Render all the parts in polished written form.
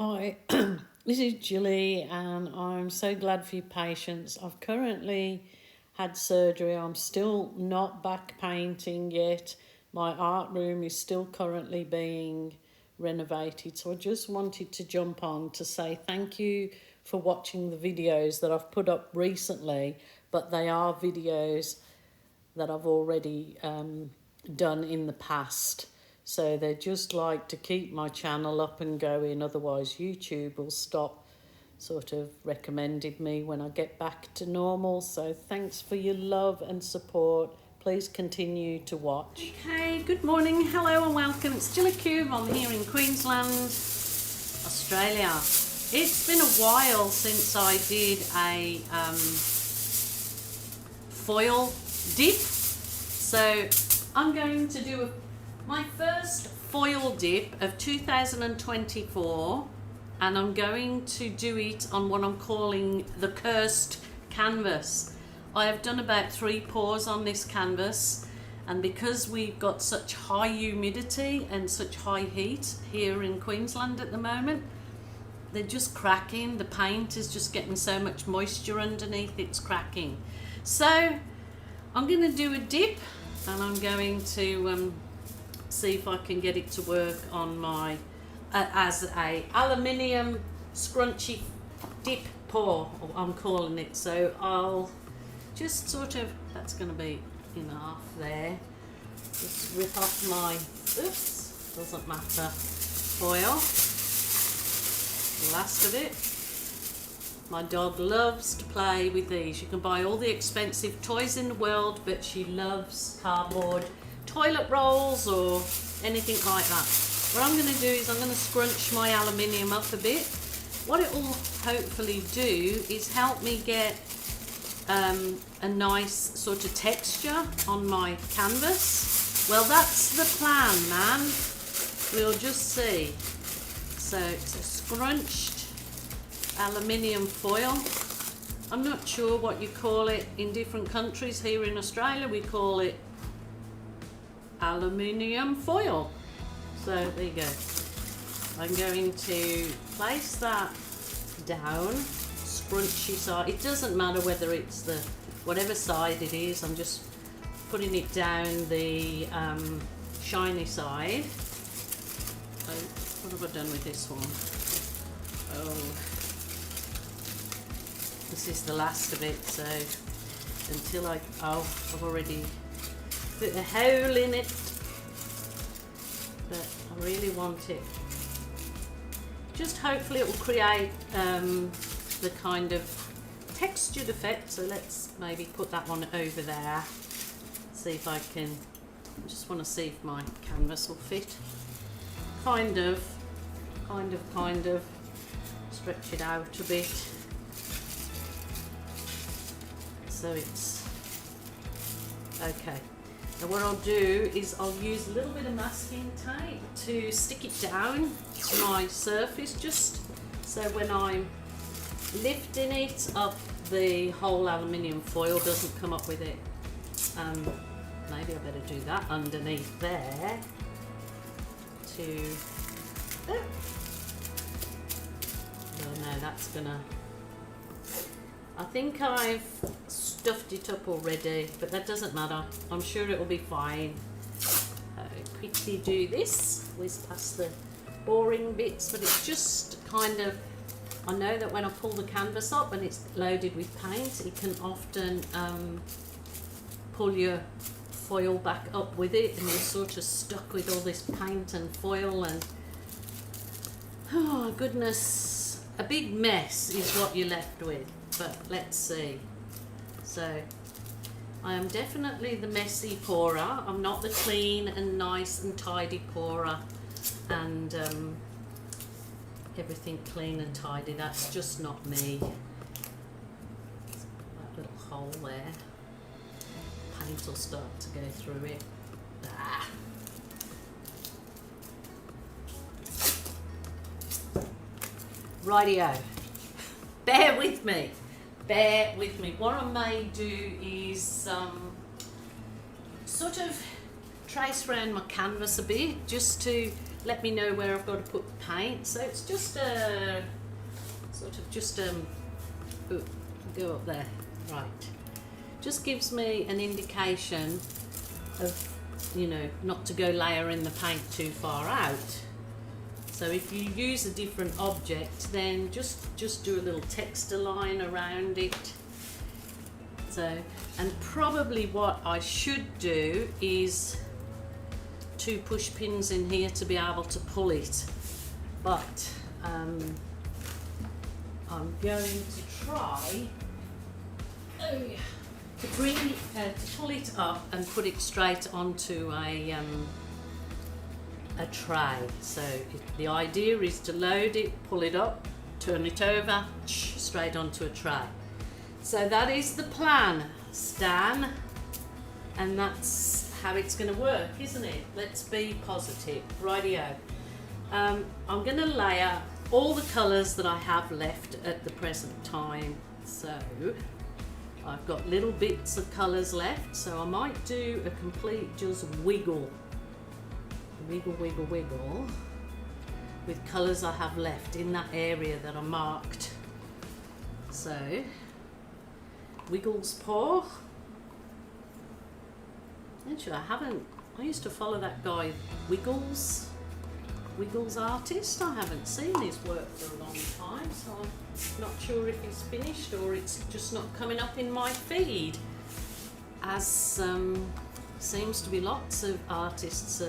Hi, this is Gilly and I'm so glad for your patience. I've currently had surgery. I'm still not back painting yet. My art room is still currently being renovated. So I just wanted to jump on to say thank you for watching the videos that I've put up recently, but they are videos that I've already done in the past. So they just like to keep my channel up and going, otherwise YouTube will stop sort of recommending me when I get back to normal. So thanks for your love and support. Please continue to watch. Okay, good morning, hello and welcome. It's Gilly Kube. I'm here in Queensland, Australia. It's been a while since I did a foil dip. So I'm going to do my first foil dip of 2024, and I'm going to do it on what I'm calling the cursed canvas. I have done about 3 pours on this canvas, and because we've got such high humidity and such high heat here in Queensland at the moment, they're just cracking. The paint is just getting so much moisture underneath, it's cracking. So I'm going to do a dip, and I'm going to see if I can get it to work on my as a aluminium scrunchy dip pour, I'm calling it. So I'll just sort of, that's going to be enough there, just rip off my, oops, doesn't matter, foil, the last of it. My dog loves to play with these. You can buy all the expensive toys in the world, but she loves cardboard toilet rolls or anything like that. What I'm going to do is I'm going to scrunch my aluminium up a bit. What it will hopefully do is help me get a nice sort of texture on my canvas. Well, that's the plan, man. We'll just see. So it's a scrunched aluminium foil. I'm not sure what you call it in different countries. Here in Australia we call it aluminium foil. So there you go. I'm going to place that down, scrunchy side. It doesn't matter whether it's the whatever side it is. I'm just putting it down the shiny side. So what have I done with this one? Oh, this is the last of it. So until I've already put a hole in it, but I really want it. Just hopefully it will create the kind of textured effect. So let's maybe put that one over there. See if I can. I just want to see if my canvas will fit. Kind of. Stretch it out a bit. So it's okay. Now what I'll do is I'll use a little bit of masking tape to stick it down to my surface, just so when I'm lifting it up, the whole aluminium foil doesn't come up with it. Maybe I better do that underneath there to, oh no, that's gonna, I think I've stuffed it up already, but that doesn't matter. I'm sure it will be fine. I'll quickly do this, whiz past the boring bits, but it's just kind of, I know that when I pull the canvas up and it's loaded with paint, it can often pull your foil back up with it, and you're sort of stuck with all this paint and foil, and oh goodness, a big mess is what you're left with. But let's see. So I am definitely the messy pourer. I'm not the clean and nice and tidy pourer and everything clean and tidy. That's just not me. That little hole there. Paint will start to go through it. Ah. Rightio. Bear with me. Bear with me. What I may do is sort of trace around my canvas a bit, just to let me know where I've got to put the paint. So it's just a sort of just ooh, go up there, right. Just gives me an indication of, you know, not to go layering the paint too far out. So if you use a different object, then just do a little texture line around it. So, and probably what I should do is 2 push pins in here to be able to pull it, but I'm going to try to pull it up and put it straight onto a tray. So the idea is to load it, pull it up, turn it over, straight onto a tray. So that is the plan, Stan, and that's how it's going to work, isn't it? Let's be positive. Rightio. I'm going to layer all the colours that I have left at the present time. So I've got little bits of colours left, so I might do a complete just wiggle with colours I have left in that area that I marked. So Wiggles pour. Actually, I used to follow that guy Wiggles Artist. I haven't seen his work for a long time, so I'm not sure if he's finished or it's just not coming up in my feed, as seems to be lots of artists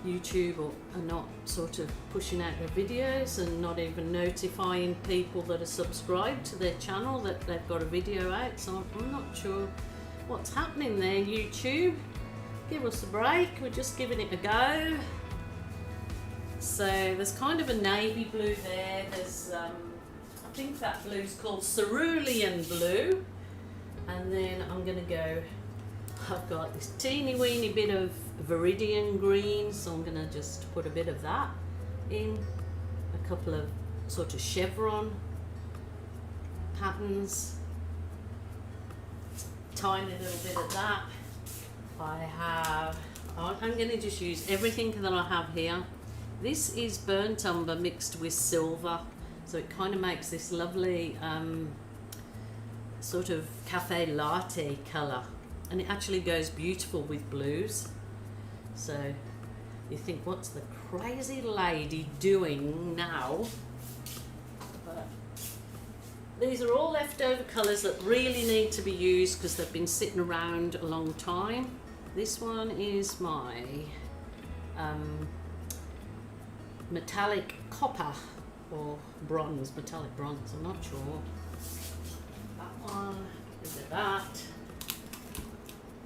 YouTube are not sort of pushing out their videos and not even notifying people that are subscribed to their channel that they've got a video out. So I'm not sure what's happening there, YouTube. Give us a break, we're just giving it a go. So there's kind of a navy blue there. There's I think that blue's called cerulean blue, and then I'm gonna go, I've got this teeny weeny bit of viridian green, so I'm gonna just put a bit of that in, a couple of sort of chevron patterns, tiny little bit of that. I'm gonna just use everything that I have here. This is burnt umber mixed with silver, so it kind of makes this lovely sort of cafe latte colour, and it actually goes beautiful with blues. So you think, what's the crazy lady doing now? But these are all leftover colours that really need to be used because they've been sitting around a long time. This one is my metallic copper or bronze, metallic bronze, I'm not sure. That one, a bit of that.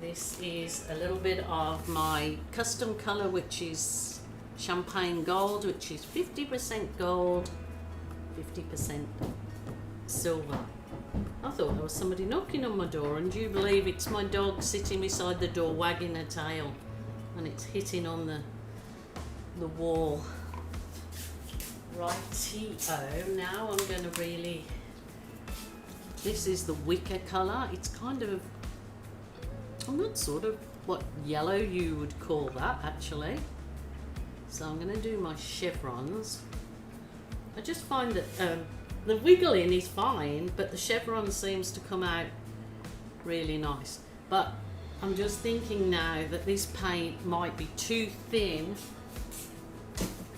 This is a little bit of my custom colour, which is champagne gold, which is 50% gold, 50% silver. I thought there was somebody knocking on my door, and do you believe it's my dog sitting beside the door wagging her tail, and it's hitting on the wall. Righty-o, now I'm going to really, this is the wicker colour. It's kind of, I'm not sort of what yellow you would call that actually. So I'm going to do my chevrons. I just find that the wiggling is fine, but the chevron seems to come out really nice. But I'm just thinking now that this paint might be too thin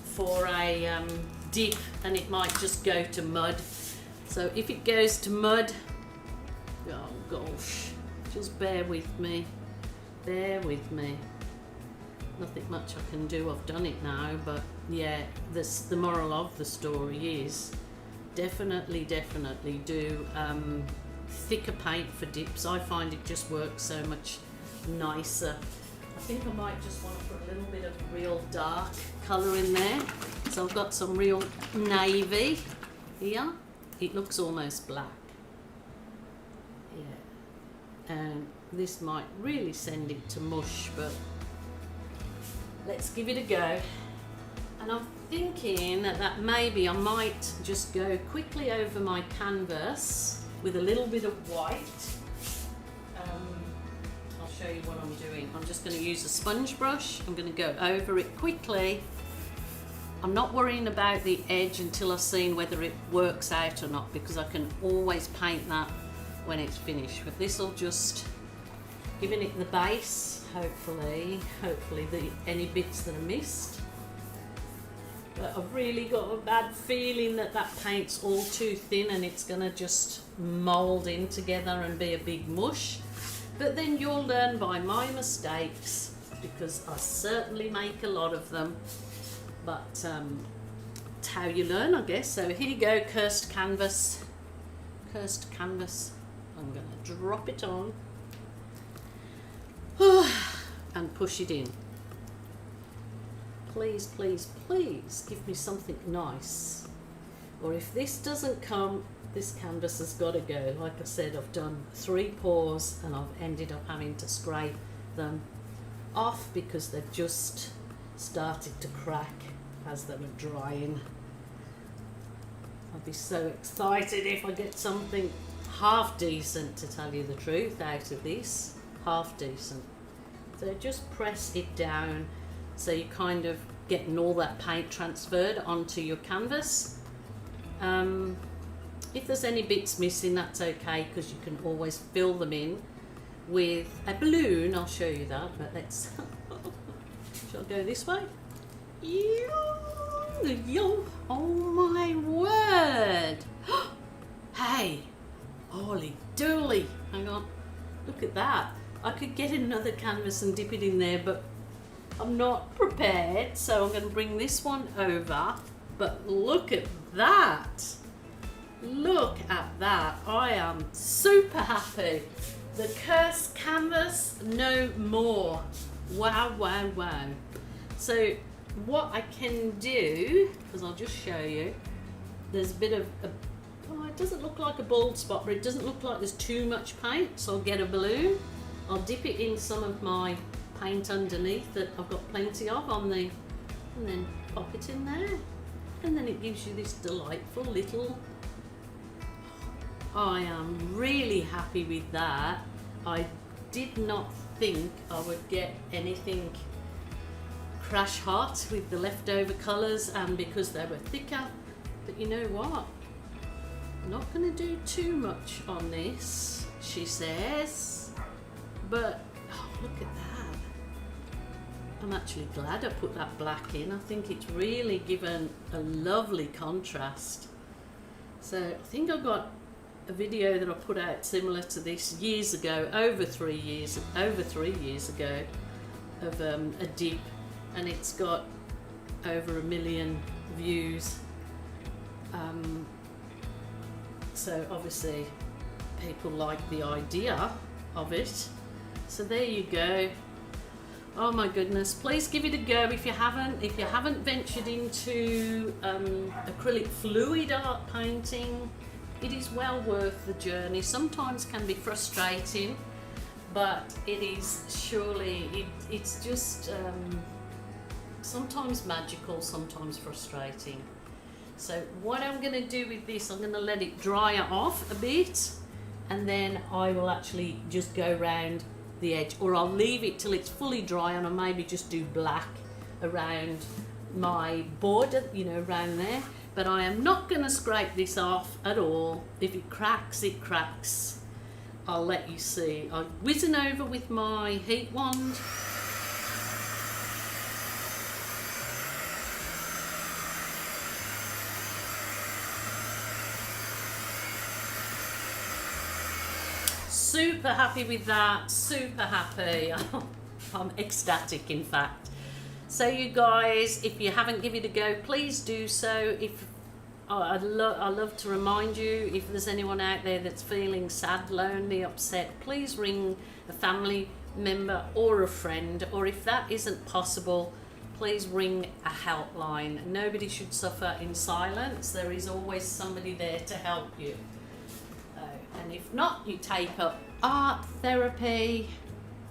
for a dip, and it might just go to mud. So if it goes to mud, oh gosh, just bear with me, nothing much I can do. I've done it now, but yeah, the moral of the story is definitely do thicker paint for dips. I find it just works so much nicer. I think I might just want to put a little bit of real dark colour in there. So I've got some real navy here. It looks almost black. Yeah. And this might really send it to mush, but let's give it a go. And I'm thinking that maybe I might just go quickly over my canvas with a little bit of white. I'll show you what I'm doing. I'm just going to use a sponge brush. I'm going to go over it quickly. I'm not worrying about the edge until I've seen whether it works out or not, because I can always paint that when it's finished. But this will just giving it the base, hopefully any bits that are missed. But I've really got a bad feeling that that paint's all too thin and it's gonna just mould in together and be a big mush. But then you'll learn by my mistakes, because I certainly make a lot of them. But it's how you learn, I guess. So here you go, cursed canvas. Cursed canvas. I'm gonna drop it on and push it in. Please, please, please give me something nice. Or if this doesn't come, this canvas has got to go. Like I said, I've done 3 pours and I've ended up having to scrape them off because they've just started to crack as they were drying. I'll be so excited if I get something half decent, to tell you the truth, out of this. Half decent. So just press it down so you're kind of getting all that paint transferred onto your canvas. If there's any bits missing, that's okay, because you can always fill them in with a balloon. I'll show you that, but let's shall I go this way? Oh my word. Hey, holy dooly, hang on, look at that. I could get another canvas and dip it in there, but I'm not prepared, so I'm going to bring this one over. But look at that. Look at that. I am super happy. The cursed canvas, no more. Wow, wow, wow. So what I can do, because I'll just show you, there's a bit of it doesn't look like a bald spot, but it doesn't look like there's too much paint, so I'll get a balloon. I'll dip it in some of my paint underneath that I've got plenty of on the, and then pop it in there, and then it gives you this delightful little. I am really happy with that. I did not think I would get anything crash hot with the leftover colours, and because they were thicker. But you know what, I'm not going to do too much on this, she says. But oh, look at that. I'm actually glad I put that black in. I think it's really given a lovely contrast. So I think I got a video that I put out similar to this years ago, over 3 years ago, of a dip, and it's got over 1 million views. So obviously people like the idea of it. So there you go. Oh my goodness, please give it a go if you haven't. If you haven't ventured into acrylic fluid art painting, it is well worth the journey. Sometimes can be frustrating, but it is surely, it's just sometimes magical, sometimes frustrating. So what I'm going to do with this, I'm going to let it dry off a bit, and then I will actually just go round the edge, or I'll leave it till it's fully dry and I'll maybe just do black around my border, you know, around there. But I am not going to scrape this off at all. If it cracks, it cracks. I'll let you see. I'll whizzing over with my heat wand. Super happy with that, super happy. I'm ecstatic, in fact. So you guys, if you haven't given it a go, please do so. I love to remind you, if there's anyone out there that's feeling sad, lonely, upset, please ring a family member or a friend, or if that isn't possible, please ring a helpline. Nobody should suffer in silence. There is always somebody there to help you. And if not, you take up art therapy,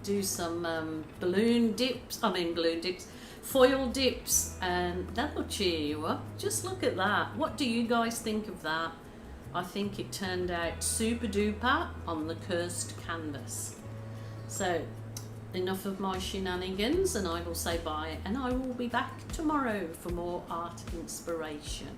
do some foil dips, and that will cheer you up. Just look at that. What do you guys think of that? I think it turned out super duper on the cursed canvas. So enough of my shenanigans, and I will say bye, and I will be back tomorrow for more art inspiration.